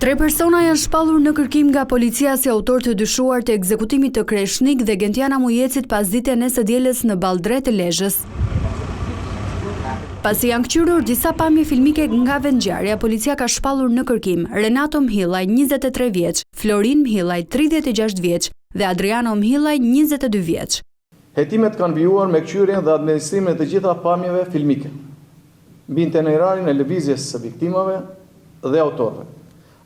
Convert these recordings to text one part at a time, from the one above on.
3 persona janë shpallur në kërkim nga policia si autor të dyshuar të ekzekutimit të Kreshnik dhe Gentiana Mujecit pas ditën e së dielës në Balldre të Lezhës. Pasi janë kqyrur disa pamje filmike nga vendngjarja, policia ka shpallur në kërkim Renato Mhillaj, 23 vjeç, Florin Mhillaj, 36 vjeç dhe Adriano Mhillaj, 22 vjeç. Hetimet kanë vijuar me kqyrjen dhe administrimin e të gjitha pamjeve filmike, mbi itinerarin e lëvizjes së viktimave dhe autorëve.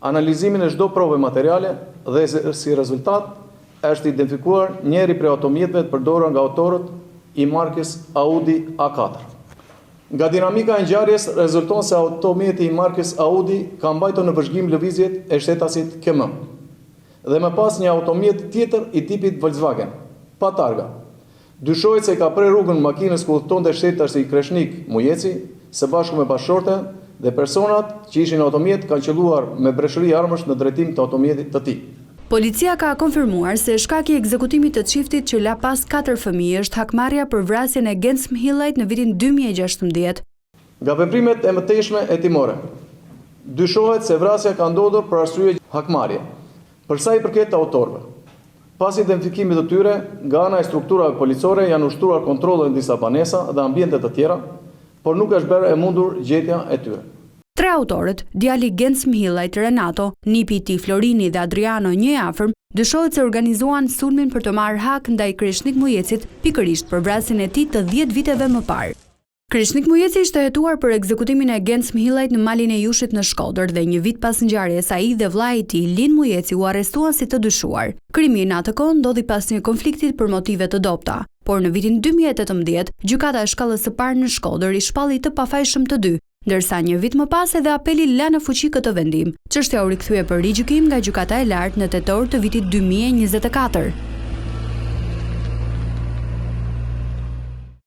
Analizimin e çdo prove materiale dhe si rezultat është identifikuar njëri prej automjetëve të përdorur nga autorët i markës Audi A4. Nga dinamika e ngjarjes rezulton se automjeti i markës Audi ka mbajtur në vëzhgim lëvizjet e shtetasit KM dhe më pas një automjet tjetër i tipit Volkswagen, pa targa. Dyshohet se ka prer rrugën makinës ku udhëtonte shtetasi i Kreshnik Mujeci së bashku me bashkëshorten dhe personat që ishin në automjet kanë qelluar me breshëri armësh në drejtim të automjetit të tij. Policia ka konfirmuar se shkaki i ekzekutimit të çiftit që la pas 4 fëmijë është hakmarrja për vrasjen e Gens Mhillajt në vitin 2016. Nga veprimet e mëtejshme hetimore, dyshohet se vrasja ka ndodhur për arsye hakmarrje. Për sa i përket autorëve, pas identifikimit të tyre, nga ana e strukturave policore janë ushtruar kontrolle në disa banesa dhe ambiente të tjera, por nuk është bërë e mundur gjetja e tyre. 3 autorët, djali Gens Mhillajt, Renato, nipi i tij Florini dhe Adriano një i afërm, dyshohet se organizuan sulmin për të marrë hak ndaj Kreshnik Mujecit, pikërisht për vrasjen e tij të 10 viteve më parë. Kreshnik Mujeci ishte hetuar për ekzekutimin e Gens Mhillajt në malin e Jushit në Shkodër dhe një vit pas ngjarjes ai dhe vllai i tij Lin Mujeci u arrestuan si të dyshuar. Krimi në atë kohë ndodhi pas një konflikti për motive të dobta, por në vitin 2018 gjykata e shkallës së parë në Shkodër i shpalli të pafajshëm të dy, ndërsa një vit më pas edhe apeli la në fuqi këtë vendim. Çështja u rikthye për rigjykim nga gjykata e lartë në tetor të vitit 2024.